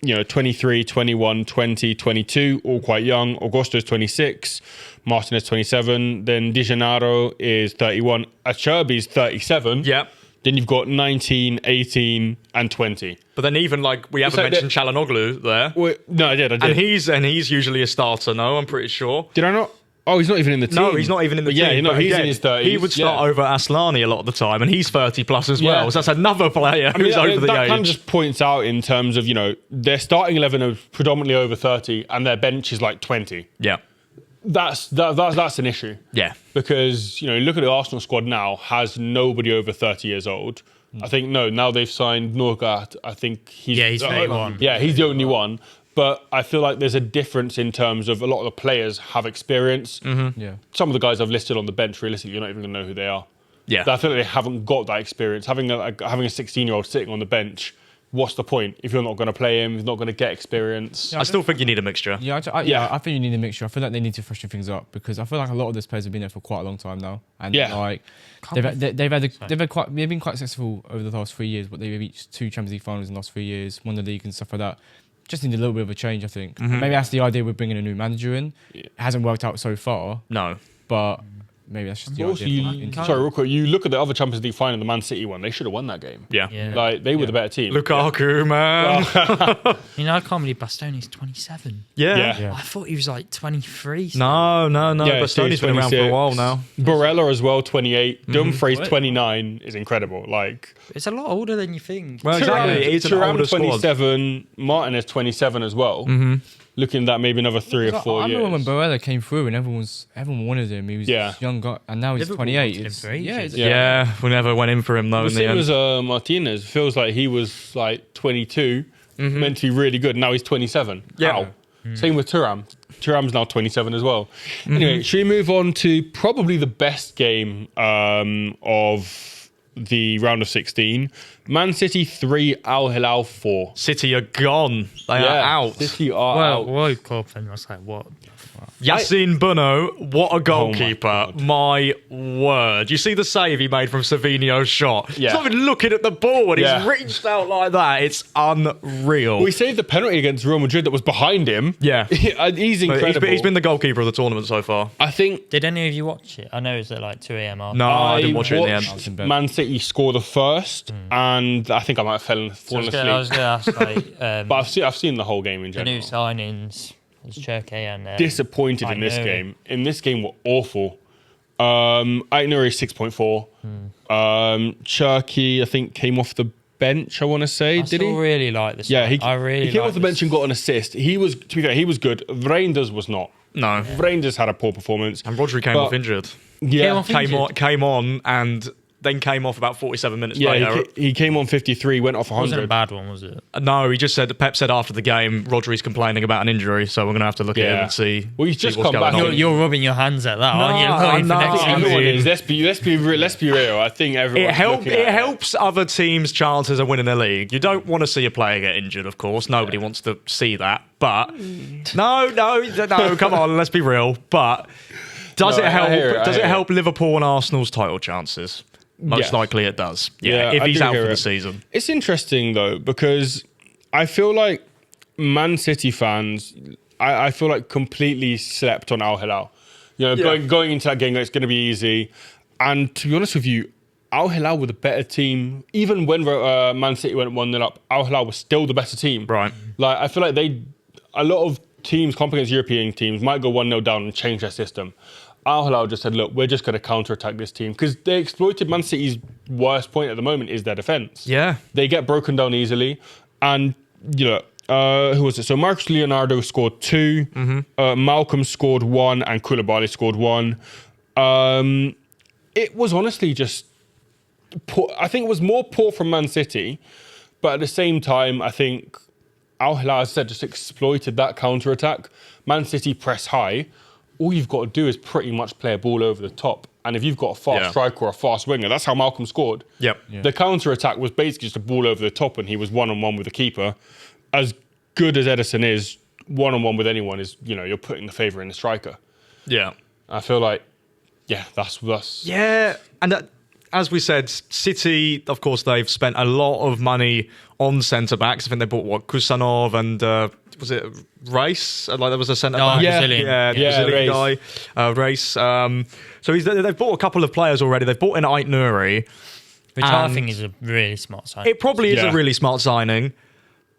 23, 21, 20, 22, all quite young. Augusto's 26, Martinez 27, then Di Gennaro is 31, Acerbi's 37. Yeah. Then you've got 19, 18, and 20. But then even we haven't mentioned Çalhanoğlu there. No, I did. And he's usually a starter, no, I'm pretty sure. Did I not? Oh, he's not even in the team. No, he's not even in the team. Yeah, but he's again, in his 30s. He would start over Aslani a lot of the time, and he's 30 plus as well. So that's another player who's over the age. That kind of just points out in terms of, their starting 11 are predominantly over 30 and their bench is like 20. Yeah. That's an issue. Yeah. Because, look at the Arsenal squad now, has nobody over 30 years old. I think, now they've signed Norgard. I think he's 31. Yeah, he's the only one. But I feel like there's a difference in terms of a lot of the players have experience. Yeah. Some of the guys I've listed on the bench, realistically, you're not even going to know who they are. Yeah. I feel like they haven't got that experience. Having a 16-year-old sitting on the bench, what's the point if you're not going to play him, he's not going to get experience? I still think you need a mixture. I think you need a mixture. I feel like they need to freshen things up because I feel like a lot of those players have been there for quite a long time now, and they've been quite successful over the last 3 years. But they've reached 2 Champions League finals in the last 3 years, won the league and stuff like that. Just need a little bit of a change, I think. Maybe that's the idea with bringing a new manager in. It hasn't worked out so far. No. But maybe that's just the Also, idea. sorry, real quick. You look at the other Champions League final, the Man City one. They should have won that game. Yeah. Like they were the better team. Lukaku, man. You know, I can't believe Bastoni's 27. Yeah. I thought he was like 23. No. Yeah, Bastoni's been around for a while now. Barella as well, 28. Dumfries, 29 is incredible. Like It's a lot older than you think. Well, exactly. It's an older squad. 27. Martin is 27 as well. Looking at that, maybe another 3 or 4 I years. remember when Barella came through and everyone wanted him. He was a young guy, and now he's Liverpool 28. wanted him for ages. Yeah, we never went in for him though. The In the same end. as Martinez. Feels like he was like 22, meant to be really good. Now he's 27. Yeah. How? Same with Thuram. Thuram's now 27 as well. Anyway, should we move on to probably the best game of the round of 16? Man City 3, Al Hilal 4. City are gone. They are out. City are Well, out. woke up and I was like, what? Yassine Bono, what a goalkeeper. God. My word. You see the save he made from Savinho's shot? Yeah. He's not even looking at the ball and Yeah. he's reached out like that. It's unreal. We saved the penalty against Real Madrid that was behind him. Yeah. He's incredible. He's been the goalkeeper of the tournament so far. I think Did any of you watch it? I know it was at like 2 a.m. No, I didn't watch it in the end. watched Man City score the first, and I think I might have fallen asleep. I was going to ask, like, But I've seen the whole game in the new general. signings. There's Cherke and Disappointed in this I know. game. In this game, were awful. Ait Nouri 6.4. Cherke, I think, came off the bench. I want to say, I did still he? really like this. Yeah, one. I really he came like off the this. bench and got an assist. He was, to be fair, he was good. Reinders was not. No. Reinders had a poor performance. And Rodri came But- off injured. Yeah, off Came on and then came off about 47 minutes yeah. later. He came on 53, went off It wasn't a 100. bad one, was it? No, he just said, Pep said after the game, Rodri's complaining about an injury, so we're going to have to look at him and see. Well, he's see just what's come going back. on. You're rubbing your hands at that, aren't you? No, Looking for no, next I You know what it mean- is? Let's be real. I think everyone. It helps other teams' chances of winning the league. You don't want to see a player get injured, of course. Nobody wants to see that. But no, come on, let's be real. But does No, it help? I hear it, Does I it hear help Liverpool and Arsenal's title chances? Most Yes. likely it does. Yeah, if I he's do out hear for the it. season. It's interesting though because I feel like Man City fans, I feel like completely slept on Al Hilal. You know, going into that game, it's going to be easy. And to be honest with you, Al Hilal were the better team. Even when Man City went 1-0 up, Al Hilal was still the better team. Right. Like I feel like a lot of teams, comp against European teams, might go 1-0 down and change their system. Al Hilal just said, look, we're just going to counter-attack this team. Because they exploited Man City's worst point at the moment is their defence. Yeah. They get broken down easily. And, you know, who was it? So Marcus Leonardo scored 2. Malcolm scored 1 and Koulibaly scored 1. It was honestly just poor. I think it was more poor from Man City. But at the same time, I think Al Hilal, as I said, just exploited that counter-attack. Man City press high. All you've got to do is pretty much play a ball over the top. And if you've got a fast striker or a fast winger, that's how Malcolm scored. Yep. The counter-attack was basically just a ball over the top and he was one-on-one with the keeper. As good as Edison is, one-on-one with anyone is, you know, you're putting the favour in the striker. Yeah. I feel like, that's Yeah, and as we said, City, of course, they've spent a lot of money on centre-backs. I think they bought, Kusanov and, was it Rhys? Like there was a centre-back. Brazilian. Brazilian Rhys. guy, Rhys. So they've bought a couple of players already. They've bought in Ait Nouri. Which I And think is a really smart sign. It probably is Yeah. a really smart signing,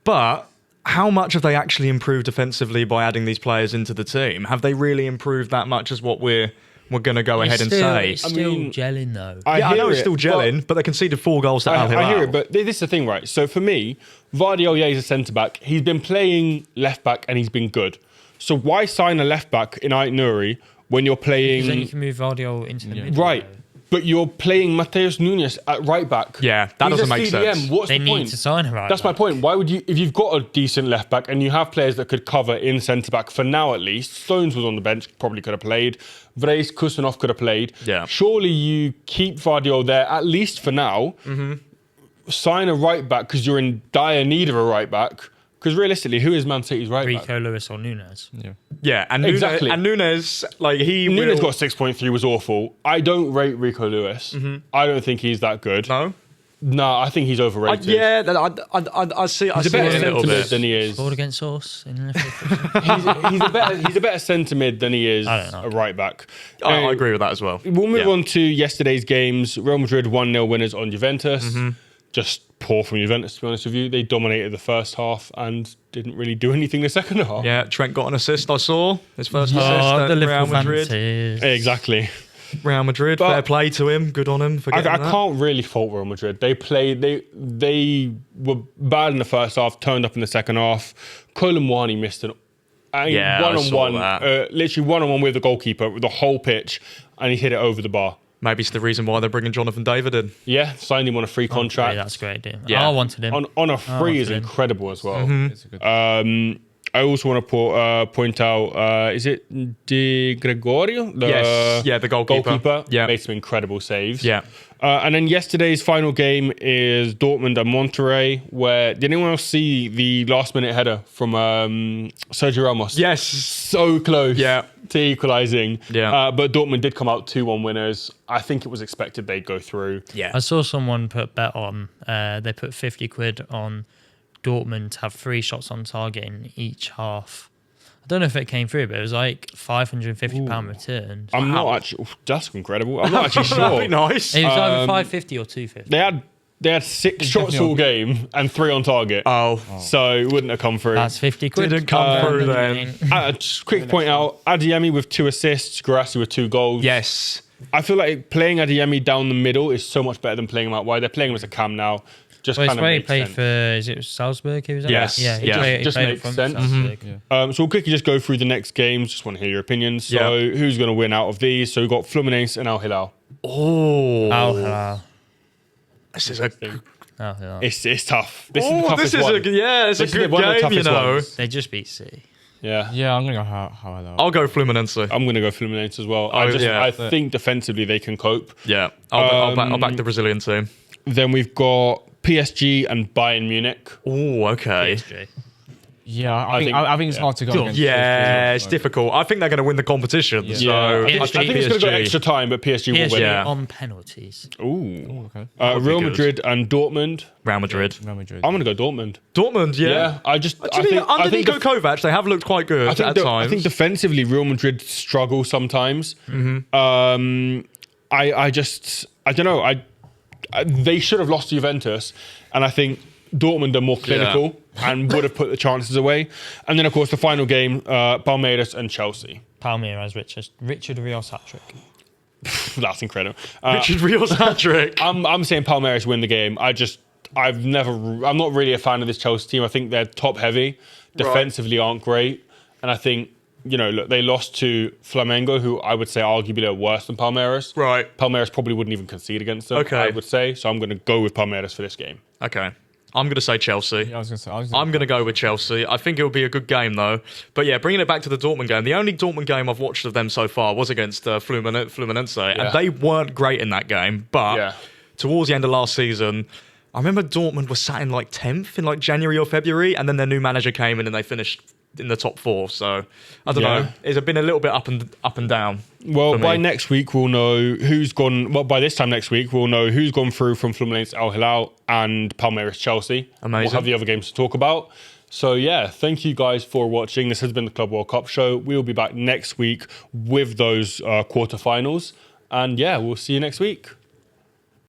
but how much have they actually improved defensively by adding these players into the team? Have they really improved that much as what we're going to go ahead and say? It's still mean, gelling though. I know hear it's it, still gelling, but they conceded 4 goals to Al Hilal. I hear it, but this is the thing, right? So for me, Vardy is a centre-back. He's been playing left-back and he's been good. So why sign a left-back in Ait Nouri when you're playing... Because then you can move Vardio into the middle. Right. But you're playing Mateus Nunes at right back. Yeah, that He's doesn't a make CDM. sense. What's They the need point? to sign her out. That's my point. Why would you, if you've got a decent left back and you have players that could cover in centre back for now at least, Stones was on the bench, probably could have played. Vrees, Kusanov could have played. Yeah. Surely you keep Vardio there at least for now. Sign a right back because you're in dire need of a right back. Because realistically, who is Man City's right back? Rico Lewis or Nunes. Yeah, and Exactly. Nunes, like Nunes got 6.3 was awful. I don't rate Rico Lewis. I don't think he's that good. No? No, I think he's overrated. I see. He's a better centre mid than he is. Scored against us in the He's a better centre mid than he is a right back. I agree with that as well. We'll move on to yesterday's games. Real Madrid 1-0 winners on Juventus. Just poor from Juventus, to be honest with you. They dominated the first half and didn't really do anything the second half. Yeah, Trent got an assist, I saw. His first assist the at Real Liverpool Madrid. fantasies. Exactly. Real Madrid, But fair play to him. Good on him for getting I that. can't really fault Real Madrid. They were bad in the first half, turned up in the second half. Colomwani missed an one-on-one, literally one-on-one with the goalkeeper, with the whole pitch, and he hit it over the bar. Maybe it's the reason why they're bringing Jonathan David in. Yeah, signed him on a free contract. That's a great deal. Yeah. I wanted him. On a free is incredible as well. It's a good I also want to point out, is it Di Gregorio? The goalkeeper. Yeah. Made some incredible saves. Yeah. And then yesterday's final game is Dortmund and Monterrey, where did anyone else see the last-minute header from Sergio Ramos? Yes. So close to equalising. Yeah. But Dortmund did come out 2-1 winners. I think it was expected they'd go through. Yeah. I saw someone put bet on. They put 50 quid on Dortmund to have 3 shots on target in each half. I don't know if it came through, but it was like £550 returned. I'm not actually... That's incredible. I'm not actually sure. That'd be nice. It was either 550 or 250. They had 6 shots all game and 3 on target. So it wouldn't have come through. That's 50 quid. Didn't come through then. Just quick point out, Adeyemi with 2 assists, Guirassy with 2 goals. Yes. I feel like playing Adeyemi down the middle is so much better than playing him out wide. They're playing him as a cam now. Just Well, kind it's of where he makes played sense. for, is it Salzburg he was at? Yes. Yeah, he Yeah. played, Just he played makes from sense. Salzburg. Yeah. So we'll quickly just go through the next games. Just want to hear your opinions. So who's going to win out of these? So we've got Fluminense and Al Hilal. Oh. Al Hilal. This is a... Al Hilal. It's tough. This is the toughest this is one. it's a This is good one of the game, you toughest know. ones. They just beat City. Yeah. Yeah, I'm gonna go how I know. I'll go Fluminense. I'm going to go Fluminense as well. yeah. I think defensively they can cope. Yeah. I'll back the Brazilian team. Then we've got PSG and Bayern Munich. Oh, okay. PSG. Yeah, I think it's hard to go against. Yeah, PSG, it's so. difficult. I think they're going to win the competition. Yeah. So Yeah. I PSG. I think it's going to go extra time, but PSG will PSG win. Yeah. on penalties. Ooh. Okay. would be Real good. Madrid and Dortmund. Real Madrid. Real Madrid. I'm going to go Dortmund. Dortmund, yeah. I think Under Niko Kovac, they have looked quite good at times. I think defensively, Real Madrid struggle sometimes. I don't know. They should have lost to Juventus, and I think Dortmund are more clinical and would have put the chances away. And then, of course, the final game, Palmeiras and Chelsea. Palmeiras, Richard Rios hat-trick. That's incredible. Richard Rios hat-trick. I'm saying Palmeiras win the game. I'm not really a fan of this Chelsea team. I think they're top heavy, defensively aren't great, and I think look, they lost to Flamengo, who I would say arguably are worse than Palmeiras. Right. Palmeiras probably wouldn't even concede against them. Okay. I would say so. I'm going to go with Palmeiras for this game. Okay. I'm going to say Chelsea. Yeah, I was gonna say. I'm going to go with Chelsea. I think it'll be a good game, though. But yeah, bringing it back to the Dortmund game, the only Dortmund game I've watched of them so far was against Fluminense, and they weren't great in that game. But towards the end of last season, I remember Dortmund was sat in like 10th in like January or February, and then their new manager came in and they finished in the top 4. So I don't know. It's been a little bit up and down. Well, by next week we'll know who's gone. Well, by this time next week we'll know who's gone through from Fluminense, Al Hilal, and Palmeiras, Chelsea. Amazing. We'll have the other games to talk about. So yeah, thank you guys for watching. This has been the Club World Cup show. We'll be back next week with those quarterfinals, and yeah, we'll see you next week.